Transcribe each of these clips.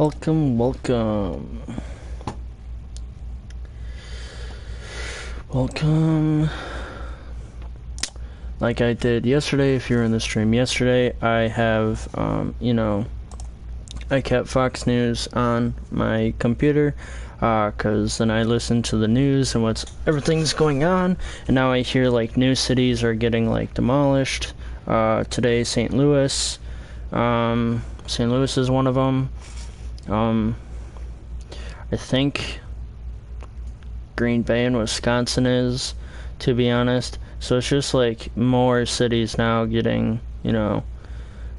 Welcome, welcome. Welcome. Like I did yesterday, if you're in the stream yesterday, I have, I kept Fox News on my computer, cause then I listened to the news and everything's going on, and now I hear like new cities are getting like demolished. Today, St. Louis is one of them. I think Green Bay and Wisconsin is, to be honest. So it's just like more cities now getting,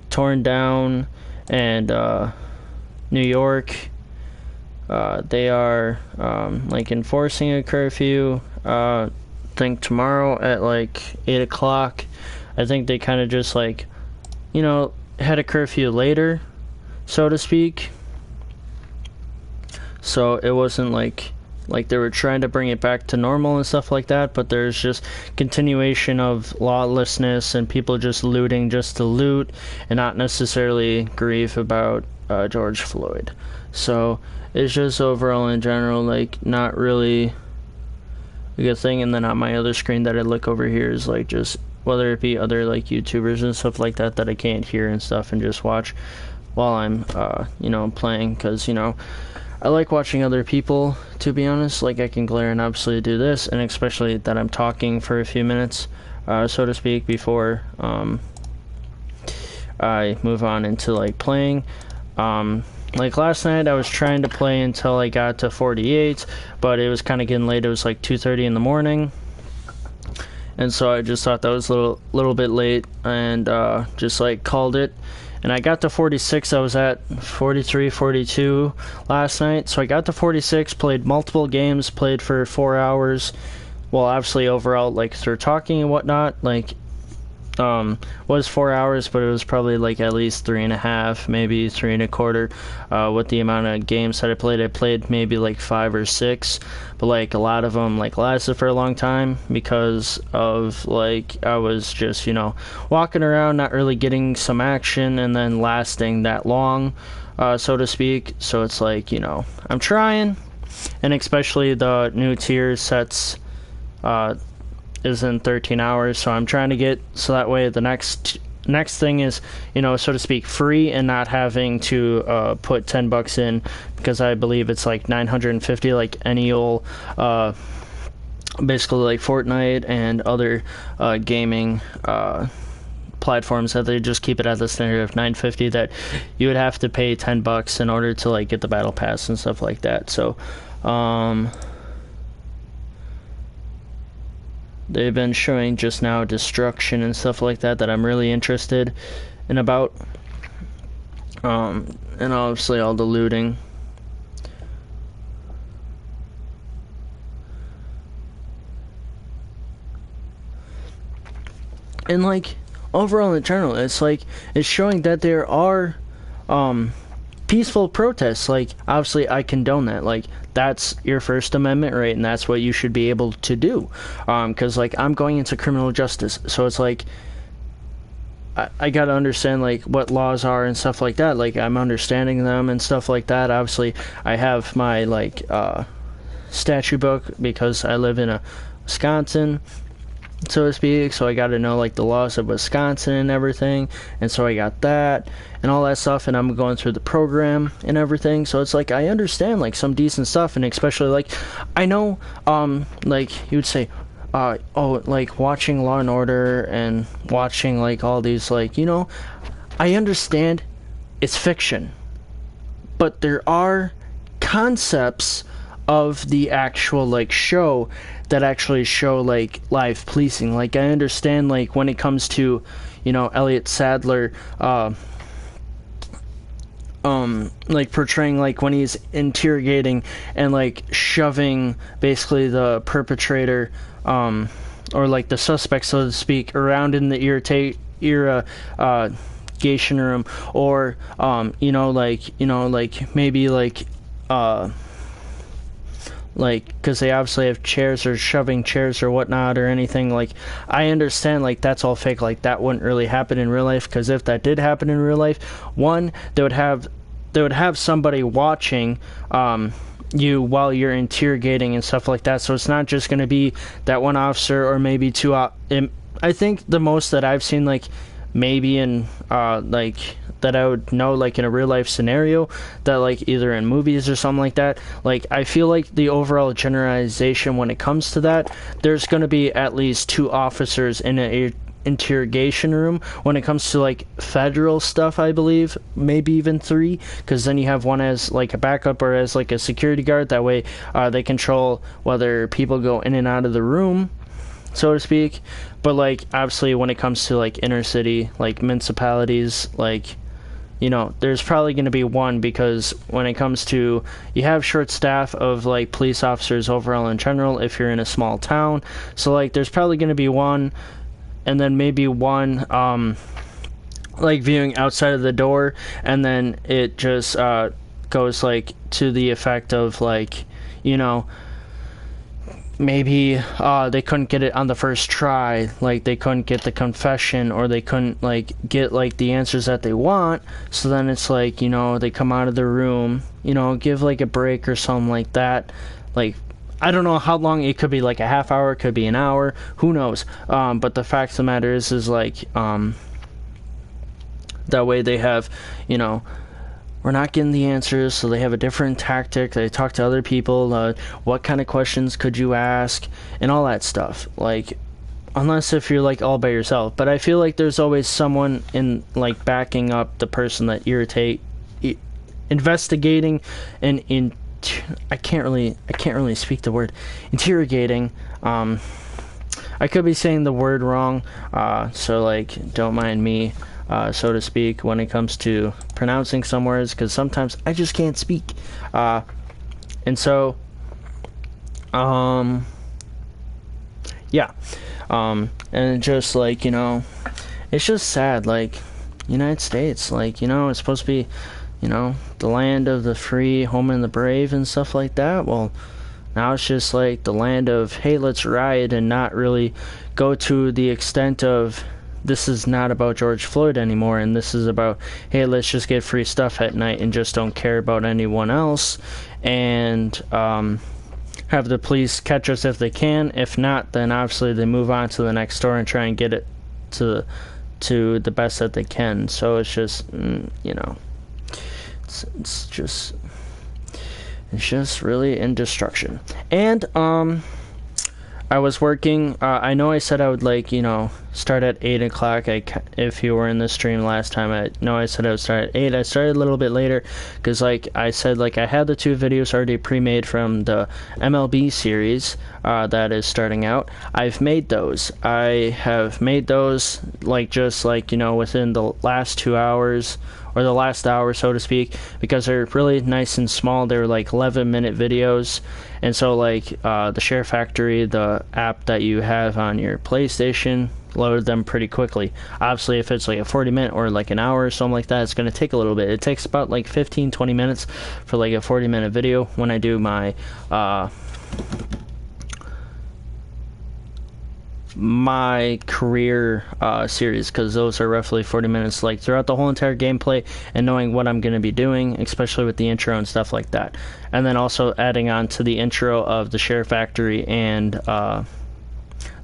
torn down. And New York, they are like enforcing a curfew. I think tomorrow at like 8 o'clock. I think they kind of just like, had a curfew later, so to speak. So it wasn't like they were trying to bring it back to normal and stuff like that, but there's just continuation of lawlessness and people just looting just to loot and not necessarily grieve about George Floyd. So it's just overall in general like not really a good thing. And then on my other screen that I look over here is like just whether it be other like YouTubers and stuff like that I can't hear and stuff and just watch while I'm playing, because I like watching other people, to be honest. Like, I can glare and obviously do this, and especially that I'm talking for a few minutes, so to speak, before I move on into, like, playing. Like, last night, I was trying to play until I got to 48, but it was kind of getting late. It was, like, 2:30 in the morning, and so I just thought that was a little bit late, and just, like, called it. And I got to 46, I was at 43, 42 last night. So I got to 46, played multiple games, played for 4 hours. Well, obviously overall, like, through talking and whatnot, like, was 4 hours, but it was probably, like, at least 3.5, maybe 3.25, with the amount of games that I played. I played maybe, like, 5 or 6, but, like, a lot of them, like, lasted for a long time because of, like, I was just, walking around, not really getting some action, and then lasting that long, so to speak. So it's like, I'm trying, and especially the new tier sets, is in 13 hours, so I'm trying to get so that way the next thing is, so to speak, free and not having to put $10 in, because I believe it's like 950, like any old basically like Fortnite and other gaming platforms, that they just keep it at the standard of 950, that you would have to pay $10 in order to like get the battle pass and stuff like that. So they've been showing just now destruction and stuff like that I'm really interested in about. And obviously all the looting. And like overall in general, it's like it's showing that there are peaceful protests. Like, obviously I condone that. Like, that's your First Amendment right, and that's what you should be able to do, because like I'm going into criminal justice, so it's like I gotta understand like what laws are and stuff like that. Like, I'm understanding them and stuff like that. Obviously I have my like statute book because I live in Wisconsin, so to speak, so I got to know like the laws of Wisconsin and everything, and so I got that and all that stuff, and I'm going through the program and everything. So it's like I understand like some decent stuff, and especially like I know like you would say like watching Law and Order and watching like all these, like, I understand it's fiction, but there are concepts of the actual like show that actually show like live policing. Like, I understand like when it comes to Elliot Sadler like portraying like when he's interrogating and like shoving basically the perpetrator or like the suspect, so to speak, around in the irrigation room, or like maybe like like, because they obviously have chairs or shoving chairs or whatnot or anything. Like, I understand like that's all fake, like that wouldn't really happen in real life, because if that did happen in real life, one, they would have they would have somebody watching you while you're interrogating and stuff like that. So it's not just going to be that one officer or maybe two. I think the most that I've seen, like maybe in like that I would know, like in a real life scenario, that like either in movies or something like that, like I feel like the overall generalization when it comes to that, there's going to be at least two officers in a interrogation room. When it comes to like federal stuff, I believe maybe even three, because then you have one as like a backup or as like a security guard. That way they control whether people go in and out of the room, so to speak. But like obviously when it comes to like inner city, like municipalities, like, you know, there's probably going to be one, because when it comes to, you have short staff of like police officers overall in general if you're in a small town. So like there's probably going to be one, and then maybe one like viewing outside of the door, and then it just goes like to the effect of like, you know, maybe they couldn't get it on the first try, like they couldn't get the confession, or they couldn't like get like the answers that they want. So then it's like, you know, they come out of the room, you know, give like a break or something like that. Like I don't know how long it could be, like a half hour, it could be an hour, who knows. But the fact of the matter is like that way they have, you know, we're not getting the answers, so they have a different tactic. They talk to other people, what kind of questions could you ask, and all that stuff. Like, unless if you're like all by yourself. But I feel like there's always someone in like backing up the person that investigating and I can't really speak the word interrogating. I could be saying the word wrong, so like don't mind me, so to speak, when it comes to pronouncing some words, because sometimes I just can't speak. And so yeah, and just like, you know, it's just sad. Like United States, like, you know, it's supposed to be, you know, the land of the free, home and the brave and stuff like that. Well, now it's just like the land of, hey, let's riot, and not really go to the extent of, this is not about George Floyd anymore, and this is about, hey, let's just get free stuff at night and just don't care about anyone else, and have the police catch us if they can. If not, then obviously they move on to the next store and try and get it to the best that they can. So it's just, you know, it's just really in destruction. And I was working, I know I said I would, like, you know, start at 8 o'clock. If you were in the stream last time, I know I said I would start at 8. I started a little bit later, because, like I said, like, I had the 2 videos already pre-made from the MLB series that is starting out. I've made those. I have made those, like, just, like, you know, within the last 2 hours, or the last hour, so to speak, because they're really nice and small. They're like 11-minute videos, and so like the Share Factory, the app that you have on your PlayStation, loaded them pretty quickly. Obviously, if it's like a 40-minute or like an hour or something like that, it's going to take a little bit. It takes about like 15-20 minutes for like a 40-minute video when I do my my career series, because those are roughly 40 minutes, like throughout the whole entire gameplay, and knowing what I'm going to be doing, especially with the intro and stuff like that, and then also adding on to the intro of the Share Factory and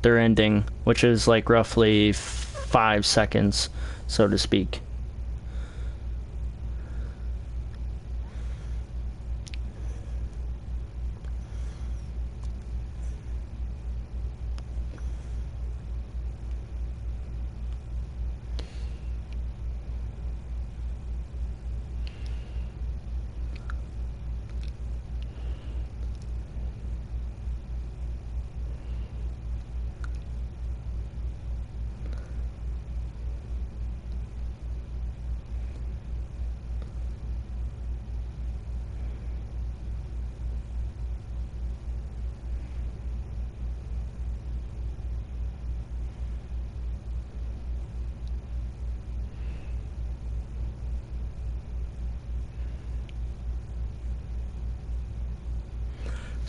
their ending, which is like roughly 5 seconds, so to speak.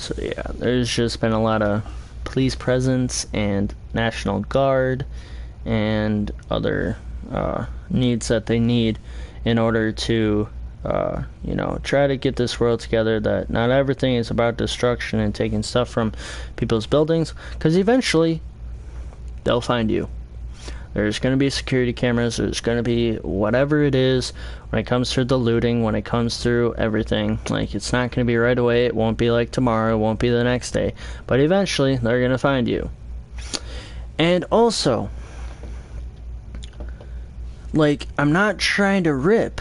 So yeah, there's just been a lot of police presence and National Guard and other needs that they need in order to you know, try to get this world together, that not everything is about destruction and taking stuff from people's buildings, because eventually they'll find you. There's going to be security cameras, there's going to be whatever it is when it comes through the looting, when it comes through everything. Like, it's not going to be right away, it won't be like tomorrow, it won't be the next day, but eventually they're going to find you. And also, like, I'm not trying to rip,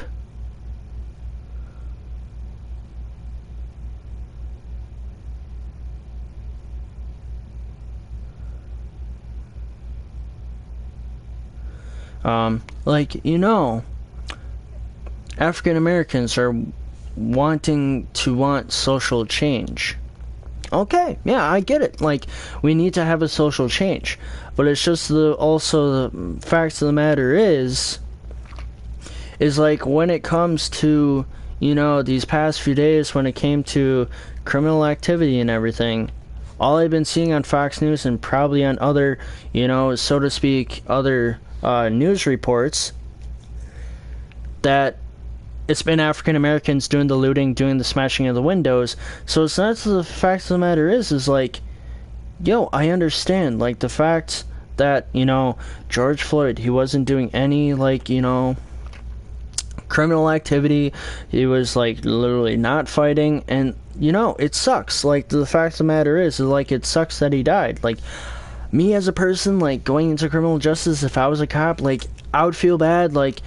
like, you know, African Americans are wanting to want social change. Okay, yeah, I get it. Like, we need to have a social change, but it's just also the fact of the matter is like, when it comes to, you know, these past few days, when it came to criminal activity and everything, all I've been seeing on Fox News and probably on other, you know, so to speak, other news reports, that it's been African Americans doing the looting, doing the smashing of the windows. So it's not, the fact of the matter is like, yo, I understand, like, the fact that, you know, George Floyd, he wasn't doing any, like, you know, criminal activity, he was, like, literally not fighting, and, you know, it sucks. Like, the fact of the matter is like, it sucks that he died. Like, me as a person, like, going into criminal justice, if I was a cop, like, I would feel bad, like,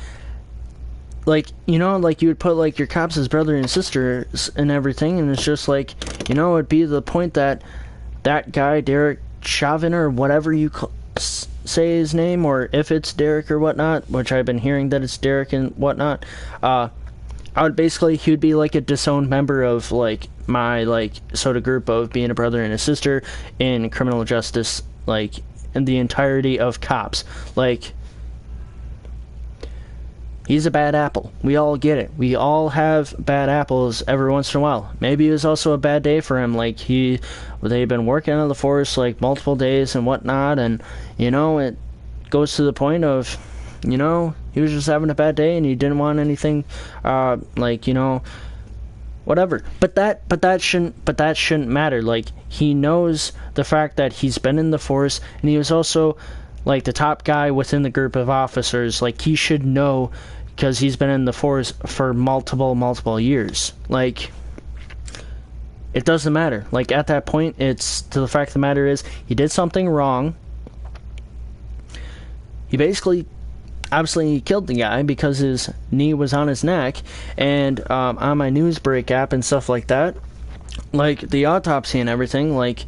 you know, like, you would put, like, your cops as brother and sisters and everything, and it's just like, you know, it'd be the point that that guy, Derek Chauvin, or whatever you say his name, or if it's Derek or whatnot, which I've been hearing that it's Derek and whatnot, I would basically, he would be like a disowned member of, like, my, like, sort of group of being a brother and a sister in criminal justice, like, in the entirety of cops. Like, he's a bad apple. We all get it. We all have bad apples every once in a while. Maybe it was also a bad day for him. Like, they've been working on the force, like, multiple days and whatnot, and, you know, it goes to the point of, you know, he was just having a bad day and he didn't want anything, like, you know, whatever. But that shouldn't matter. Like, he knows the fact that he's been in the force, and he was also, like, the top guy within the group of officers. Like, he should know, because he's been in the force for multiple years. Like, it doesn't matter. Like, at that point, it's, to the fact of the matter is, he did something wrong. He basically, obviously, he killed the guy because his knee was on his neck. And on my Newsbreak app and stuff like that, like, the autopsy and everything, like,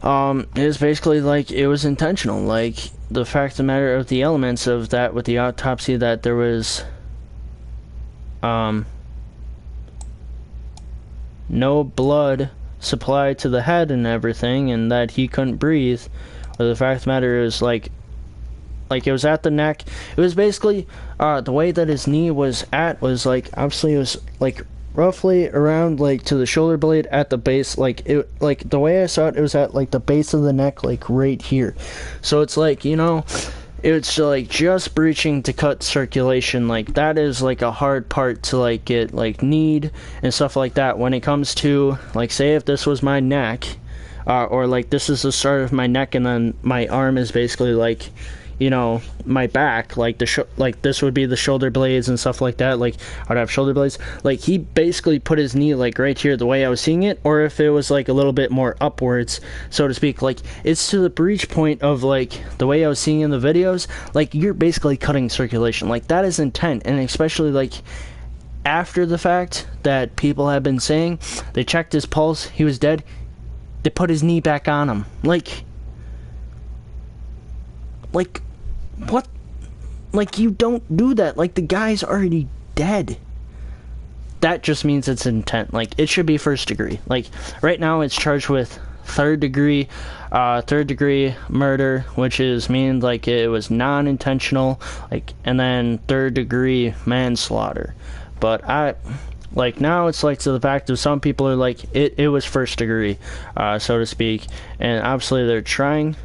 it was basically, like, it was intentional. Like, the fact of the matter of the elements of that with the autopsy, that there was no blood supplied to the head and everything, and that he couldn't breathe. Or the fact of the matter is, like, it was at the neck. It was basically, the way that his knee was at was, like, obviously it was, like, roughly around, like, to the shoulder blade at the base. Like, it, like, the way I saw it, it was at, like, the base of the neck, like, right here. So it's like, you know, it's, like, just breaching to cut circulation. Like, that is, like, a hard part to, like, get, like, kneed and stuff like that. When it comes to, like, say if this was my neck, or, like, this is the start of my neck, and then my arm is basically, like, you know, my back, like, like, this would be the shoulder blades and stuff like that. Like, I'd have shoulder blades. Like, he basically put his knee, like, right here, the way I was seeing it, or if it was, like, a little bit more upwards, so to speak. Like, it's to the breach point of, like, the way I was seeing in the videos. Like, you're basically cutting circulation. Like, that is intent, and especially, like, after the fact that people have been saying they checked his pulse, he was dead, they put his knee back on him. Like, what? Like, you don't do that. Like, the guy's already dead. That just means it's intent. Like, it should be first degree. Like, right now it's charged with third degree murder, which is mean, like, it was non-intentional, like, and then third degree manslaughter. But like, now it's, like, to the fact of some people are like, it was first degree, so to speak, and obviously they're trying.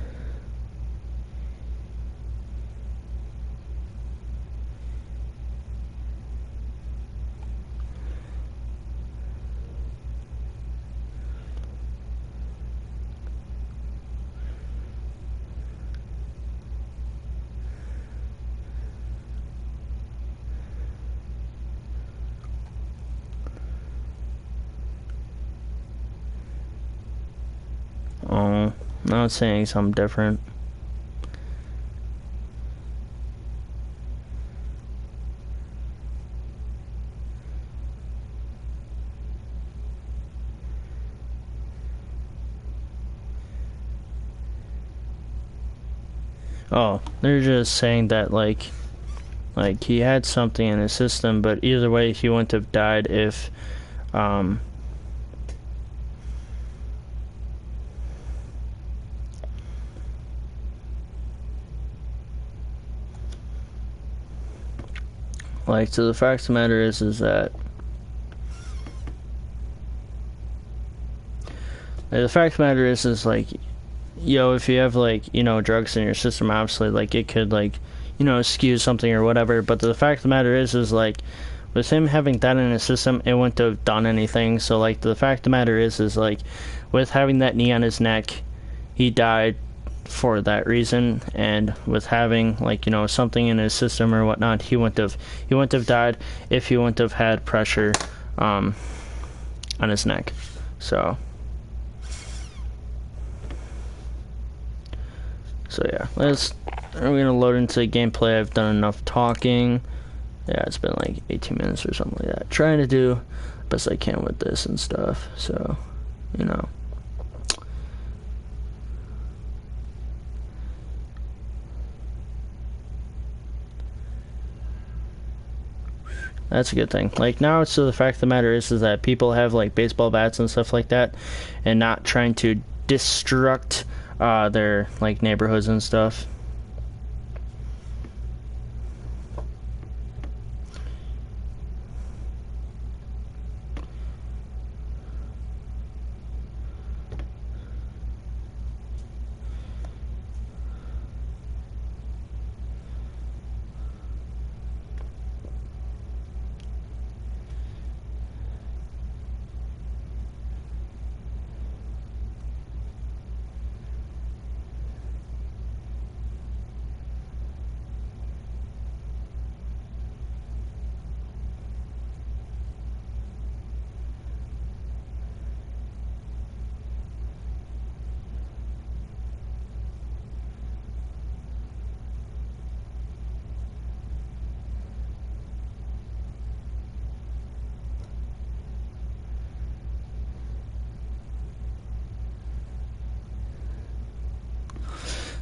Oh, not saying something different. Oh, they're just saying that like he had something in his system, but either way he wouldn't have died if like, so the fact of the matter is that the fact of the matter is like, yo, if you have like, you know, drugs in your system, obviously like it could like, you know, skew something or whatever, but the fact of the matter is like with him having that in his system, it wouldn't have done anything. So like the fact of the matter is like with having that knee on his neck, he died for that reason, and with having like, you know, something in his system or whatnot, he wouldn't have died if he wouldn't have had pressure on his neck. So yeah, we're gonna load into the gameplay. I've done enough talking. Yeah, it's been like 18 minutes or something like that. Trying to do the best I can with this and stuff. So, you know. That's a good thing. Like now, it's the fact of the matter is that people have like baseball bats and stuff like that, and not trying to destruct their like neighborhoods and stuff.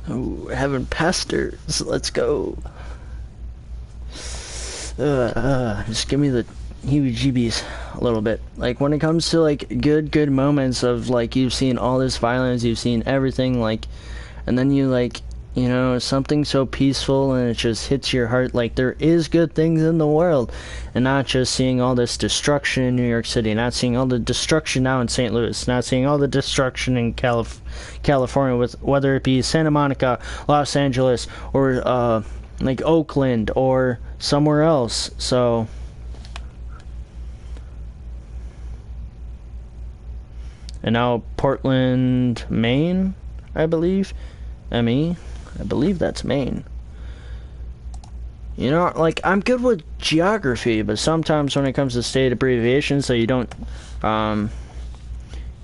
Ooh, having pastors. Let's go. Just give me the heebie-jeebies a little bit. Like when it comes to like good moments of like you've seen all this violence, you've seen everything, like, and then you like, you know, something so peaceful and it just hits your heart. Like there is good things in the world, and not just seeing all this destruction in New York City, not seeing all the destruction now in St. Louis, not seeing all the destruction in California, with whether it be Santa Monica, Los Angeles, or like Oakland or somewhere else. So and now Portland, Maine, I believe. ME, I believe that's Maine. You know, like I'm good with geography, but sometimes when it comes to state abbreviations, so you don't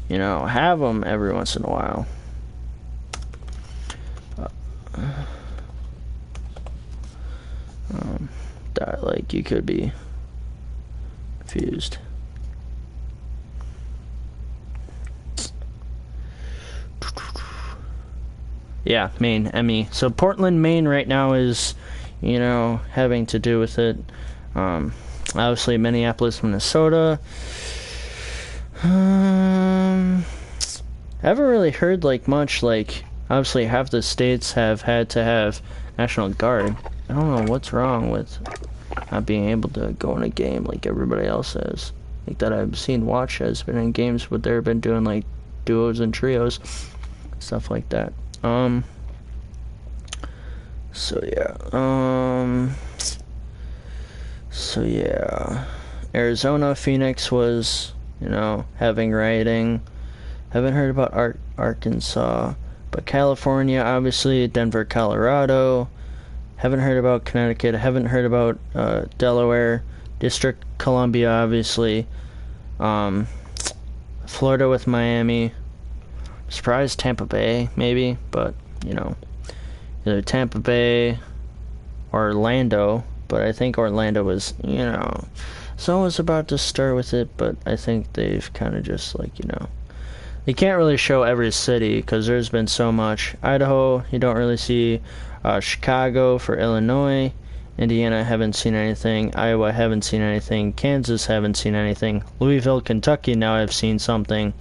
you know, have them every once in a while. That like you could be confused. Yeah, Maine, ME. So Portland, Maine right now is, you know, having to do with it. Obviously Minneapolis, Minnesota. I haven't really heard like much. Like obviously half the states have had to have National Guard. I don't know what's wrong with not being able to go in a game like everybody else has. Like that I've seen watch has been in games, but they've been doing like duos and trios, stuff like that. So yeah, Arizona, Phoenix was, you know, having rioting. Haven't heard about Arkansas, but California, obviously, Denver, Colorado. Haven't heard about Connecticut. Haven't heard about Delaware, District Columbia, obviously. Florida with Miami. surprised Tampa Bay, maybe, but, you know, either Tampa Bay or Orlando, but I think Orlando was, you know, someone's about to stir with it, but I think they've kind of just, like, you know, you can't really show every city because there's been so much. Idaho, you don't really see. Chicago for Illinois. Indiana, haven't seen anything. Iowa, haven't seen anything. Kansas, haven't seen anything. Louisville, Kentucky, now I've seen something.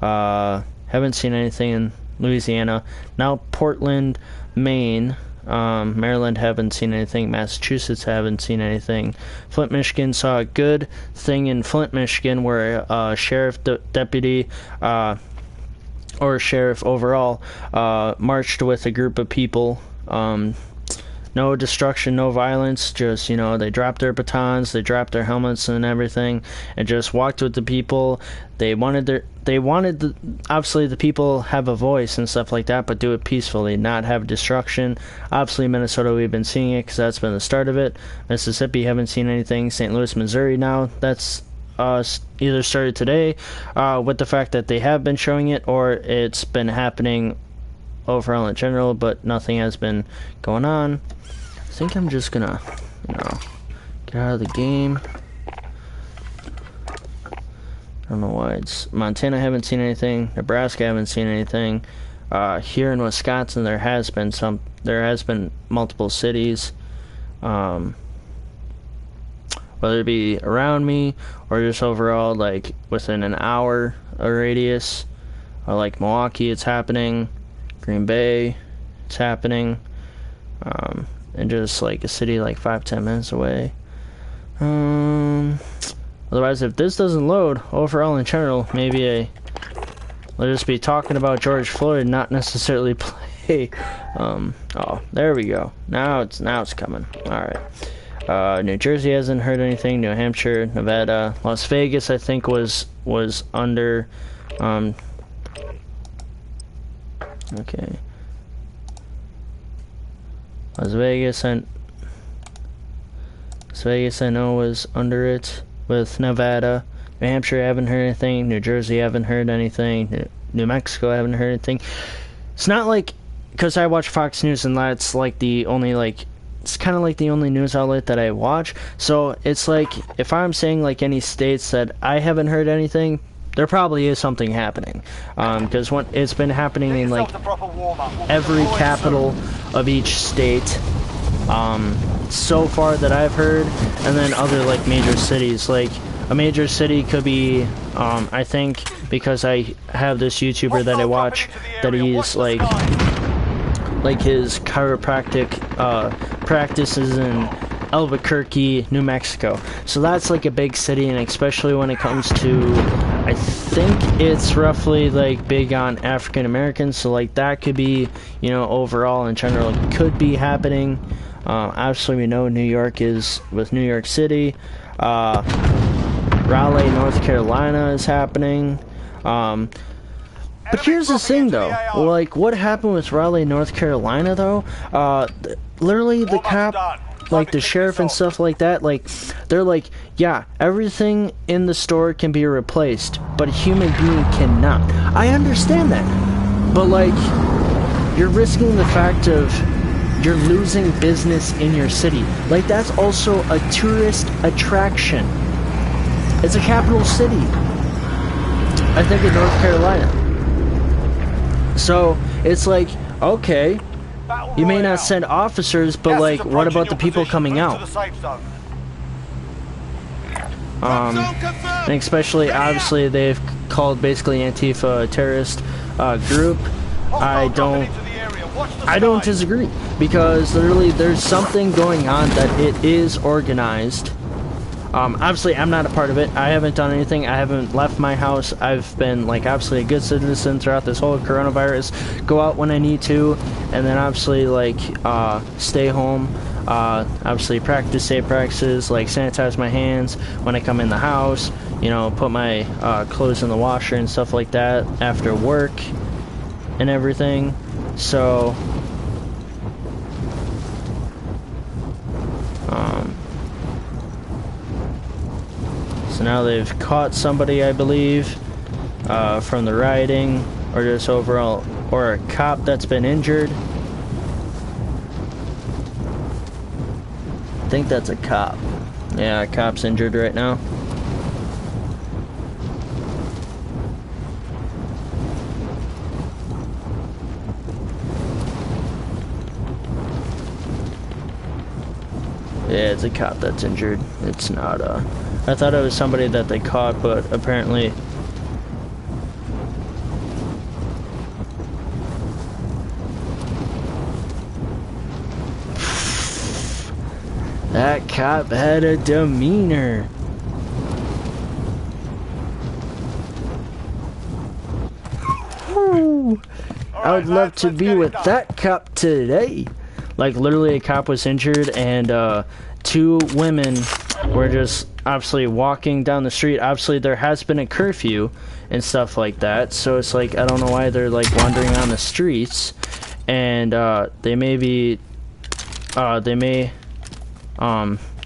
Haven't seen anything in Louisiana. Now Portland, Maine. Maryland, haven't seen anything. Massachusetts, haven't seen anything. Flint, Michigan, saw a good thing in Flint, Michigan where a sheriff deputy or sheriff overall marched with a group of people. No destruction, no violence, just, you know, they dropped their batons, they dropped their helmets and everything, and just walked with the people. They wanted obviously the people have a voice and stuff like that, but do it peacefully, not have destruction. Obviously Minnesota, we've been seeing it because that's been the start of it. Mississippi, haven't seen anything. St. Louis, Missouri, now that's either started today with the fact that they have been showing it, or it's been happening overall in general, but nothing has been going on. I think I'm just gonna, you know, get out of the game. I don't know why it's Montana, haven't seen anything. Nebraska, haven't seen anything. Here in Wisconsin, there has been multiple cities, whether it be around me or just overall, like within an hour a radius, or like Milwaukee, it's happening. Green Bay, it's happening, and just like a city like 5-10 minutes away. Otherwise, if this doesn't load, overall in general, maybe we'll just be talking about George Floyd, not necessarily play. Oh, there we go. Now it's coming. All right. New Jersey hasn't heard anything. New Hampshire, Nevada, Las Vegas, I think was under. Okay. Las Vegas, I know was under it with Nevada. New Hampshire, I haven't heard anything. New Jersey, I haven't heard anything. New Mexico, I haven't heard anything. It's not like, because I watch Fox News and that's like the only, like, it's kind of like the only news outlet that I watch. So it's like, if I'm saying like any states that I haven't heard anything, there probably is something happening, because it's been happening in like every capital of each state so far that I've heard, and then other like major cities. Like a major city could be, I think, because I have this YouTuber that I watch that he's like his chiropractic practices in Albuquerque, New Mexico. So that's like a big city, and especially when it comes to, I think it's roughly like big on African Americans, so like that could be, you know, overall in general could be happening. Obviously we know New York is with New York City. Raleigh, North Carolina is happening. But here's the thing though, like what happened with Raleigh, North Carolina though, literally the cop, like the sheriff and stuff like that, like they're like, yeah, everything in the store can be replaced, but a human being cannot. I understand that, but like you're risking the fact of you're losing business in your city. Like that's also a tourist attraction. It's a capital city, I think, in North Carolina. So it's like, okay, you may not send officers, but like, what about the people coming out? And especially, obviously, they've called basically Antifa a terrorist group. I don't disagree, because literally there's something going on that it is organized. Obviously, I'm not a part of it. I haven't done anything. I haven't left my house. I've been, like, obviously a good citizen throughout this whole coronavirus. Go out when I need to, and then obviously, like, stay home. Obviously, practice safe practices, like sanitize my hands when I come in the house. You know, put my clothes in the washer and stuff like that after work and everything. So, so now they've caught somebody, I believe, from the rioting. or just overall, or a cop that's been injured. I think that's a cop. Yeah, a cop's injured right now. Yeah, it's a cop that's injured. It's not, I thought it was somebody that they caught, but apparently... That cop had a demeanor. Woo. I would love to be with that cop today. Like, literally a cop was injured, and two women were just obviously walking down the street. Obviously there has been a curfew and stuff like that, so it's like, I don't know why they're like wandering on the streets. And they may be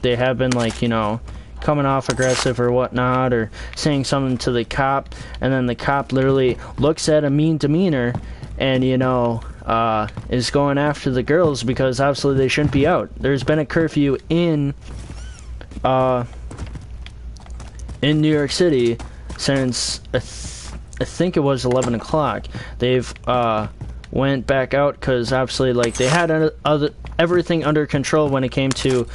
they have been, like, you know, coming off aggressive or whatnot, or saying something to the cop, and then the cop literally looks at a mean demeanor and, you know, is going after the girls because obviously they shouldn't be out. There's been a curfew in New York City since I think it was 11 o'clock. They've went back out because obviously, like, they had everything under control when it came to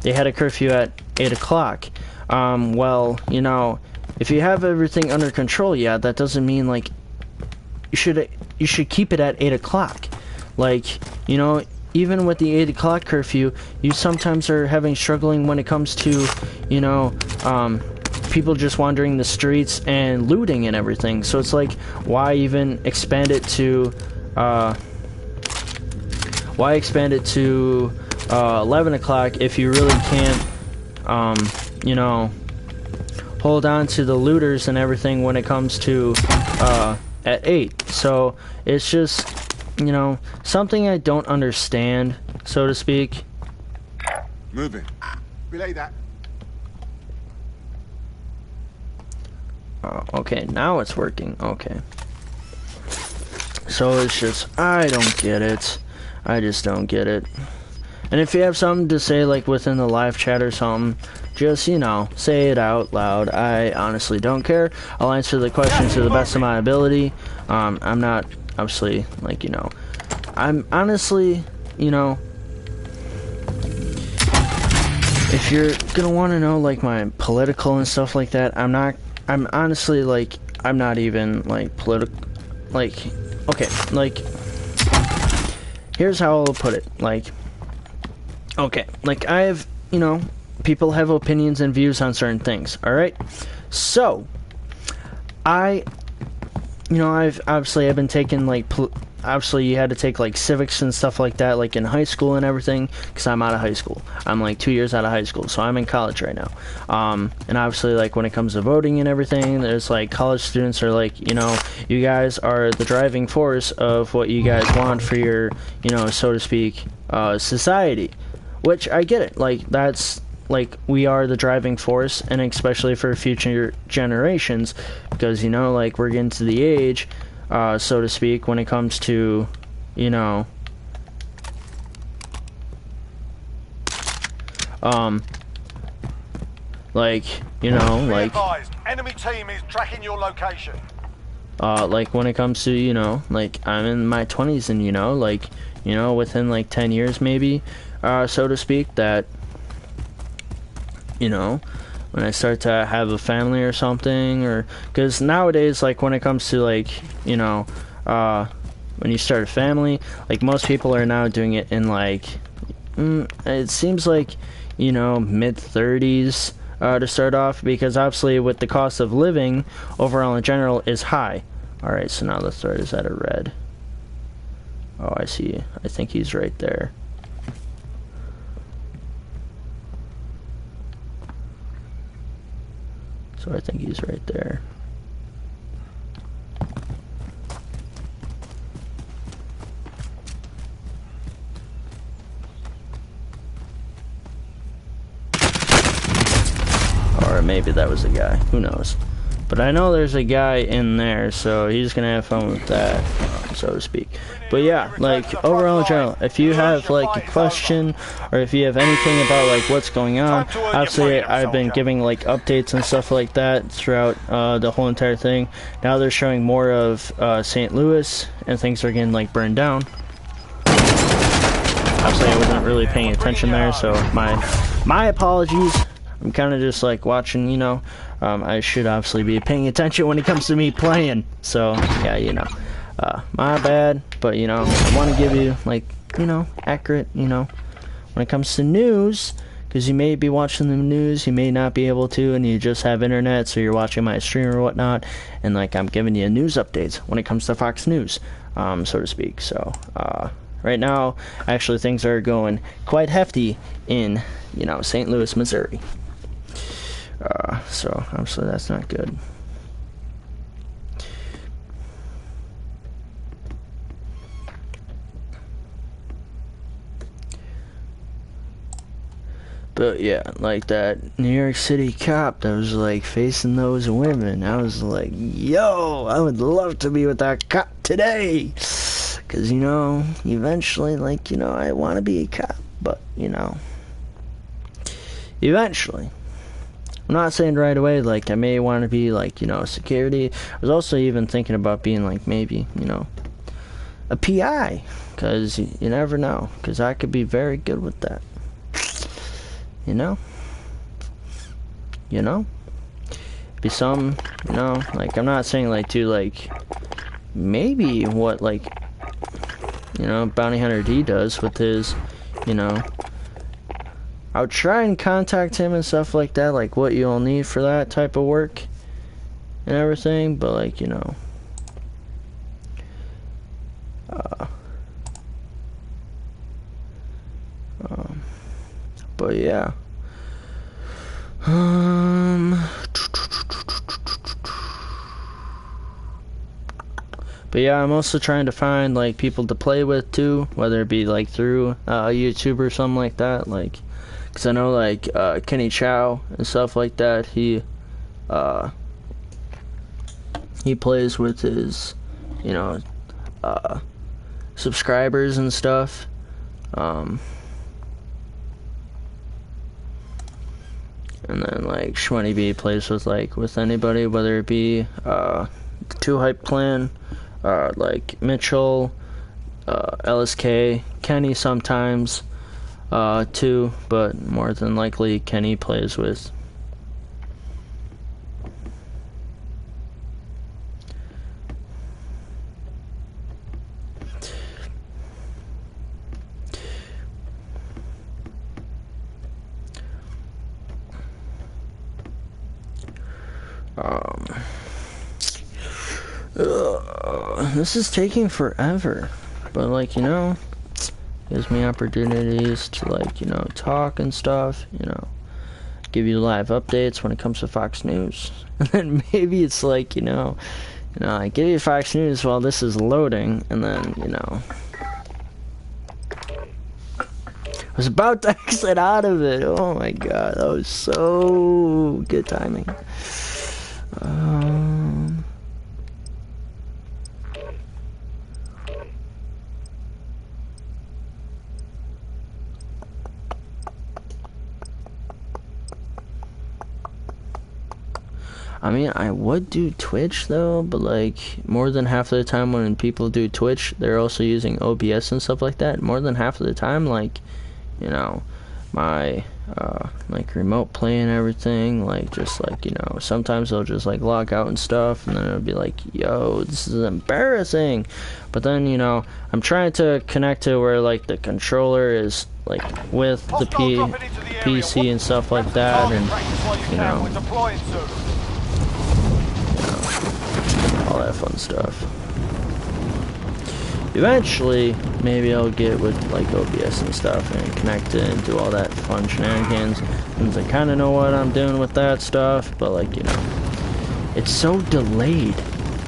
they had a curfew at 8 o'clock. Well, you know, if you have everything under control, yeah, that doesn't mean, like, you should keep it at 8 o'clock. Like, you know, even with the 8 o'clock curfew, you sometimes are struggling when it comes to, you know, people just wandering the streets and looting and everything. So it's like, why even expand it to 11 o'clock if you really can't, you know, hold on to the looters and everything when it comes to at 8. So it's just, you know, something I don't understand, so to speak. Moving. Relay that. Okay, now it's working. Okay. So it's just, I don't get it. I just don't get it. And if you have something to say, like, within the live chat or something, just, you know, say it out loud. I honestly don't care. I'll answer the question to the best of my ability. I'm not, obviously, like, you know, I'm honestly, you know, if you're gonna want to know, like, my political and stuff like that, I'm honestly, like, I'm not even, like, political, like, okay, like, here's how I'll put it, like, okay, like, I have, you know, people have opinions and views on certain things, alright? So, you know, I've been taking, like, obviously you had to take, like, civics and stuff like that, like, in high school and everything, because I'm out of high school. I'm, like, 2 years out of high school, so I'm in college right now. And obviously, like, when it comes to voting and everything, there's, like, college students are, like, you know, you guys are the driving force of what you guys want for your, you know, so to speak, society. Which, I get it, like, that's, like, we are the driving force, and especially for future generations, because, you know, like, we're getting to the age, so to speak, when it comes to, you know, like, you know, like, enemy team is tracking your location. Like, when it comes to, you know, like, I'm in my 20s, and, you know, like, you know, within, like, 10 years, maybe, so to speak, that, you know, when I start to have a family or something, or, because nowadays, like, when it comes to, like, you know, when you start a family, like, most people are now doing it in, like, it seems like, you know, mid-30s, to start off, because obviously with the cost of living overall in general is high. Alright, so now the threat is at a red. Oh, I see. I think he's right there. So I think he's right there. Or maybe that was a guy. Who knows? But I know there's a guy in there, so he's gonna have fun with that, so to speak. But yeah, like overall in general, if you have like a question or if you have anything about like what's going on, obviously I've been giving like updates and stuff like that throughout the whole entire thing. Now they're showing more of St. Louis, and things are getting like burned down. Obviously I wasn't really paying attention there, so my apologies. I'm kind of just like watching, you know. I should obviously be paying attention when it comes to me playing. So yeah, you know, my bad. But you know, I want to give you like, you know, accurate, you know, when it comes to news, because you may be watching the news, you may not be able to, and you just have internet, so you're watching my stream or whatnot, and like I'm giving you news updates when it comes to Fox News, so to speak. So right now, actually things are going quite hefty in, you know, St. Louis, Missouri. So obviously that's not good. But yeah, like that New York City cop that was like facing those women, I was like, yo, I would love to be with that cop today. Cause you know, eventually, like, you know, I want to be a cop, but you know, eventually. I'm not saying right away, like, I may want to be, like, you know, security. I was also even thinking about being, like, maybe, you know, a PI. Because you never know. Because I could be very good with that. You know? You know? Be some, you know, like, I'm not saying, like, to, like, maybe what, like, you know, Bounty Hunter D does with his, you know, I would try and contact him and stuff like that, like what you'll need for that type of work and everything, but like, you know, but yeah, but yeah, I'm also trying to find like people to play with too, whether it be like through YouTube or something like that, like. Cause I know like Kenny Chow and stuff like that. He plays with his, you know, subscribers and stuff. And then like Shmoney B plays with anybody, whether it be Two Hype Clan, like Mitchell, LSK, Kenny sometimes. Too, but more than likely Kenny plays with. This is taking forever, but like, you know, gives me opportunities to like, you know, talk and stuff, you know, give you live updates when it comes to Fox News. And then maybe it's like, you know, I give you Fox News while this is loading, and then, you know, I was about to exit out of it. Oh my god, that was so good timing. I mean, I would do Twitch though, but like more than half of the time when people do Twitch, they're also using OBS and stuff like that. More than half of the time, like, you know, my like remote play and everything, like just like, you know, sometimes they'll just like log out and stuff, and then it'll be like, yo, this is embarrassing. But then, you know, I'm trying to connect to where like the controller is like with the PC and stuff like that, and you know, all that fun stuff. Eventually, maybe I'll get with like OBS and stuff and connect it and do all that fun shenanigans. Since I kind of know what I'm doing with that stuff, but like, you know, it's so delayed.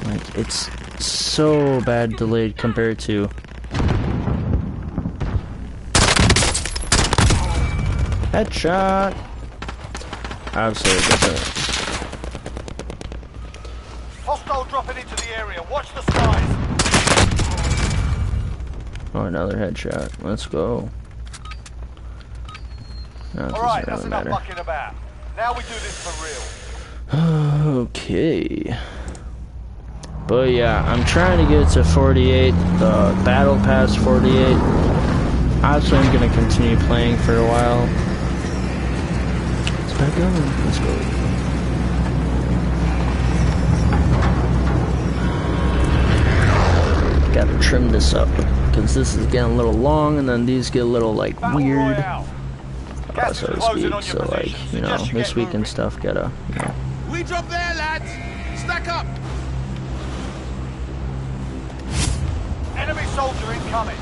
Like, it's so bad delayed compared to headshot. Obviously, it doesn't. Hostile dropping into the area. Watch the skies. Oh, another headshot. Let's go. No, it Alright, doesn't that's really enough matter. mucking about. Now we do this for real. Okay. But yeah, I'm trying to get to 48, the Battle Pass 48. Obviously, I'm going to continue playing for a while. Let's back going. Let's go. Gotta trim this up, because this is getting a little long, and then these get a little, like, Battle weird. Royale. Gas So is to closing speak, on your so like, position. you know, Suggest you this get week and moving. stuff gotta, you know. We drop there, lads. Stack up. Enemy soldier incoming.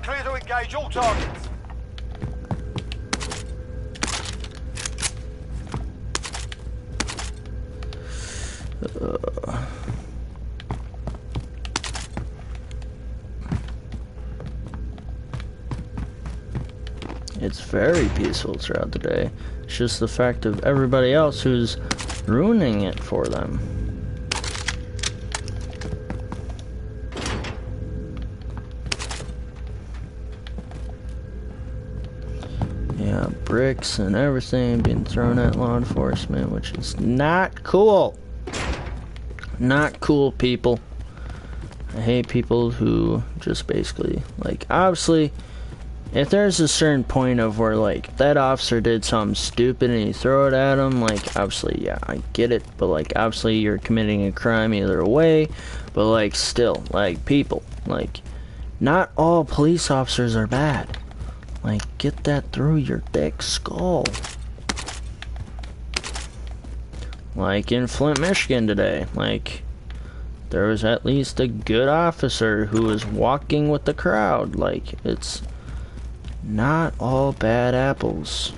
Clear to engage all targets. It's very peaceful throughout the day. It's just the fact of everybody else who's ruining it for them. Yeah, bricks and everything being thrown at law enforcement, which is not cool. Not cool, people. I hate people who just basically, like, obviously, if there's a certain point of where, like, that officer did something stupid and you throw it at him, like, obviously, yeah, I get it, but, like, obviously you're committing a crime either way, but, like, still, like, people, like, not all police officers are bad. Like, get that through your thick skull. Like, in Flint, Michigan today, like, there was at least a good officer who was walking with the crowd. Like, it's not all bad apples.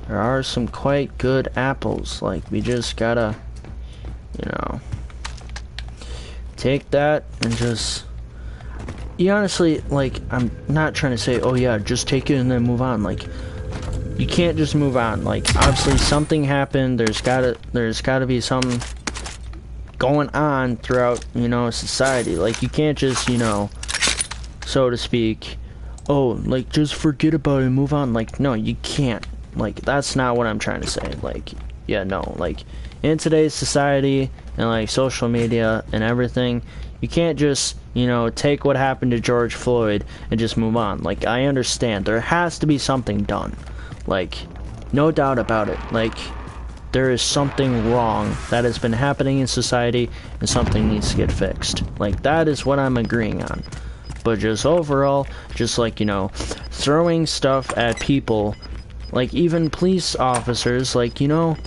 There are some quite good apples. Like, we just gotta, you know, take that and just, you honestly, like, I'm not trying to say, oh yeah, just take it and then move on. Like, you can't just move on. Like, obviously something happened. There's gotta be some going on throughout, you know, society. Like, you can't just, you know, so to speak, oh, like, just forget about it and move on. Like, no, you can't. Like, that's not what I'm trying to say. Like, yeah, no, like, in today's society and, like, social media and everything, you can't just, you know, take what happened to George Floyd and just move on. Like, I understand. There has to be something done. Like, no doubt about it. Like, there is something wrong that has been happening in society and something needs to get fixed. Like, that is what I'm agreeing on. But just overall, just like, you know, throwing stuff at people, like even police officers, like, you know,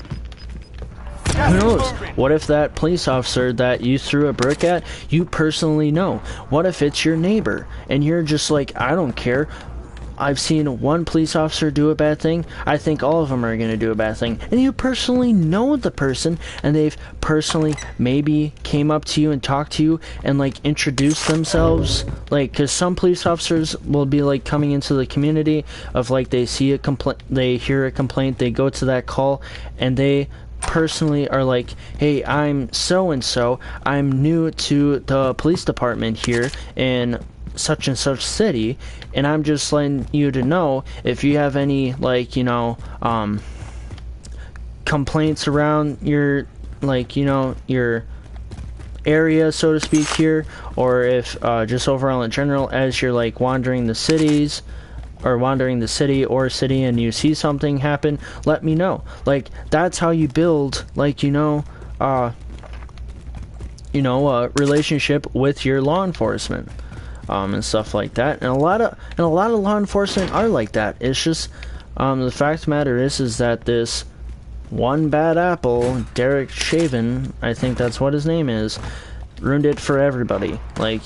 who knows? What if that police officer that you threw a brick at, you personally know? What if it's your neighbor and you're just like, I don't care. I've seen one police officer do a bad thing. I think all of them are going to do a bad thing. And you personally know the person, and they've personally maybe came up to you and talked to you and, like, introduced themselves. Like, because some police officers will be, like, coming into the community of, like, they see a complaint, they hear a complaint, they go to that call, and they personally are like, hey, I'm so-and-so. I'm new to the police department here in such and such city, and I'm just letting you to know if you have any, like, you know, complaints around your, like, you know, your area, so to speak, here, or if just overall in general, as you're like wandering the cities or wandering the city or city and you see something happen, let me know. Like, that's how you build, like, relationship with your law enforcement, and stuff like that. And a lot of law enforcement are like that. It's just the fact of the matter is that this one bad apple, Derek Chauvin, I think that's what his name is, ruined it for everybody. Like,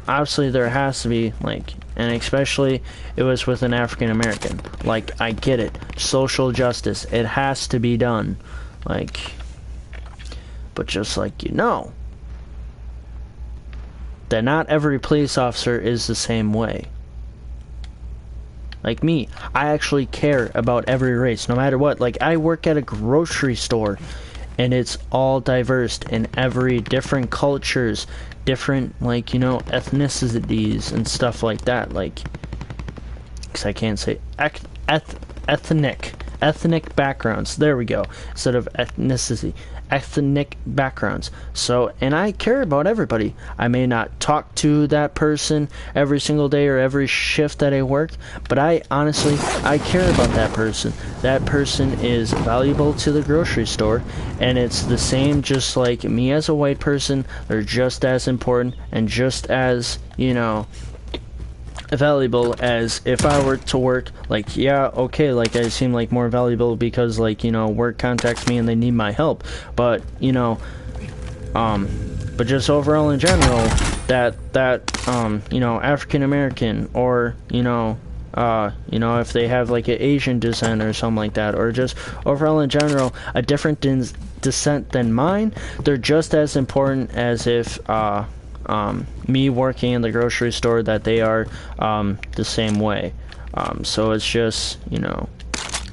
obviously there has to be, like, and especially it was with an African American. Like, I get it, social justice, it has to be done. Like, but just like, that not every police officer is the same way. Like me, I actually care about every race, no matter what. Like, I work at a grocery store, and it's all diverse in every different cultures, different, like, ethnicities and stuff like that. Like, because I can't say ethnic backgrounds. There we go. Instead of ethnicity. Ethnic backgrounds. So, and I care about everybody. I may not talk to that person every single day or every shift that I work, but I care about that person. That person is valuable to the grocery store, and it's the same just like me as a white person. They're just as important and just as, valuable as if I were to work. Like, yeah, okay, like, I seem like more valuable because, like, work contacts me and they need my help, but but just overall in general, that African American, or if they have like an Asian descent or something like that, or just overall in general a different descent than mine, they're just as important as if me working in the grocery store, that they are the same way. So it's just, you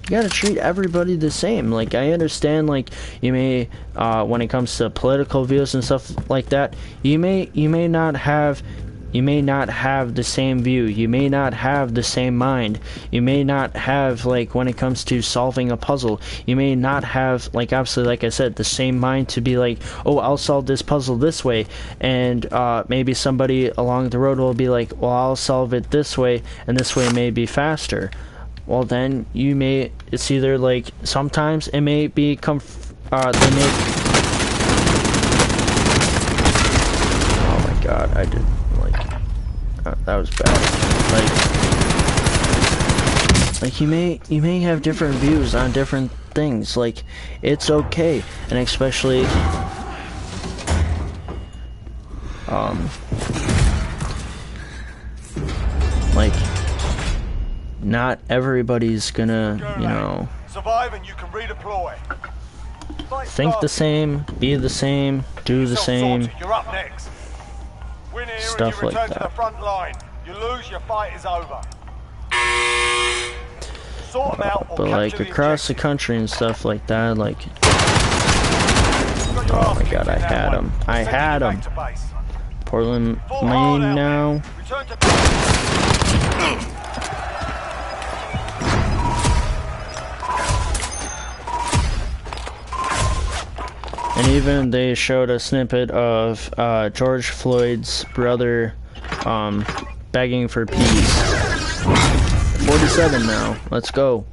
gotta treat everybody the same. Like, I understand, like, you may when it comes to political views and stuff like that, you may not have the same view, you may not have the same mind, you may not have, like, when it comes to solving a puzzle, you may not have, like, obviously, like I said, the same mind to be like, oh, I'll solve this puzzle this way, and maybe somebody along the road will be like, well, I'll solve it this way, and this way may be faster. Well, then it's either, like, sometimes it may be oh my god, I did, that was bad. Like, you may have different views on different things. Like, it's okay, and especially like, not everybody's gonna, survive and you can redeploy. think the same, be the same, do the same. You're up next. Win here Stuff and you like return to that. the front line. You lose, your fight is over. Sort them out or But like capture the across the objective. country and stuff like that, like, You've got your oh ass my kicked god, I in that had one. him. We'll I send you had back him. to base. Portland, Fall hard Maine out now. there. Return to And even they showed a snippet of George Floyd's brother begging for peace. 47 now. Let's go.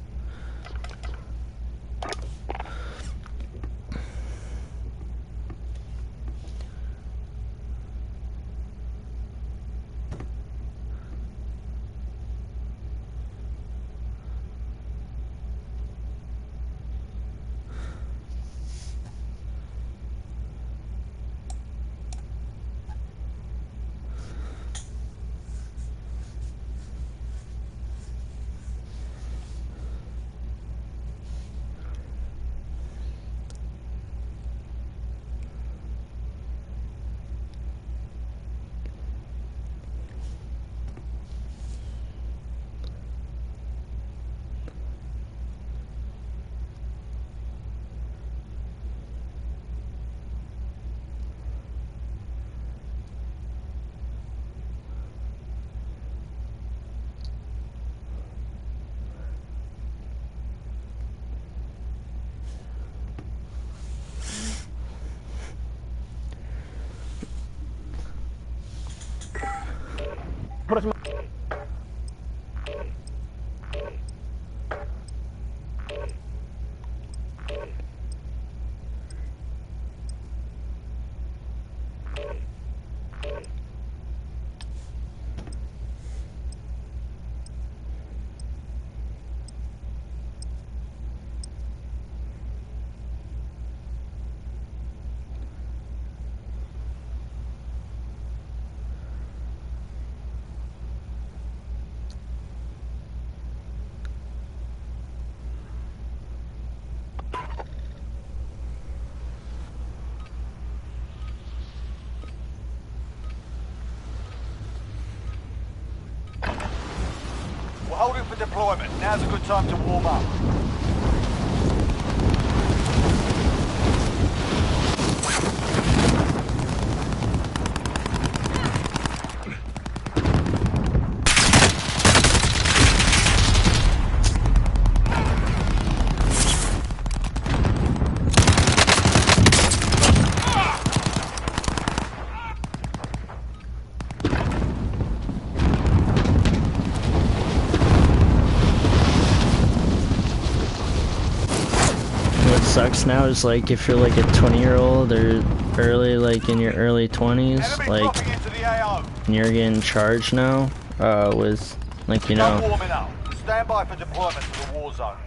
holding for deployment. Now's a good time to warm up. What sucks now is like if you're like a 20-year-old or early, like in your early 20s, Enemy like dropping into the AO. and you're getting charged now with like, you Start know, warming up. Stand by for deployment to the war zone.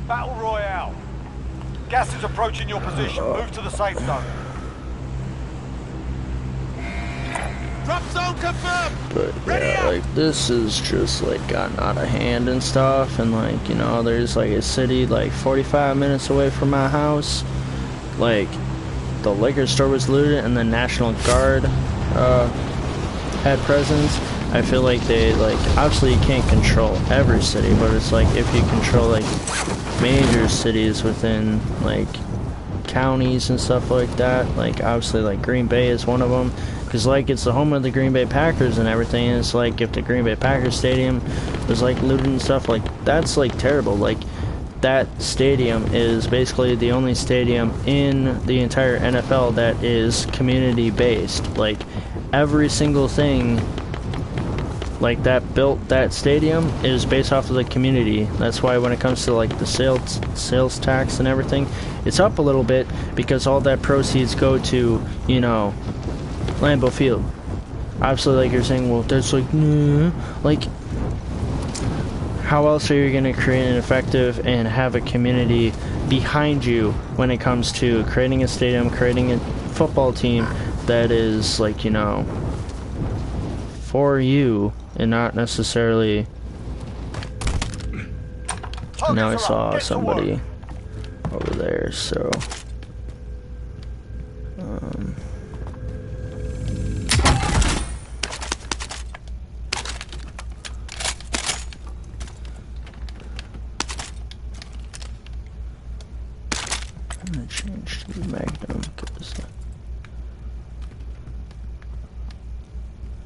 Battle Royale. Gas is approaching your position. Move to the safe zone. Drop zone confirmed. but Ready yeah, up. like this is just like gotten out of hand and stuff, and like, you know, there's like a city like 45 minutes away from my house, like the liquor store was looted and the National Guard had presence. I feel like they, like, obviously you can't control every city, but it's like if you control like major cities within like counties and stuff like that, like obviously like Green Bay is one of them, because like it's the home of the Green Bay Packers and everything, and it's like if the Green Bay Packers stadium was like looted and stuff, like that's like terrible. Like that stadium is basically the only stadium in the entire NFL that is community based. Like every single thing like that built that stadium is based off of the community. That's why when it comes to like the sales tax and everything, it's up a little bit because all that proceeds go to, you know, Lambeau Field. Obviously, like you're saying, well, that's like, nah. Like, how else are you going to create an effective and have a community behind you when it comes to creating a stadium, creating a football team that is like, you know, for you and not necessarily. Now I saw somebody over there, so I'm gonna change to the mag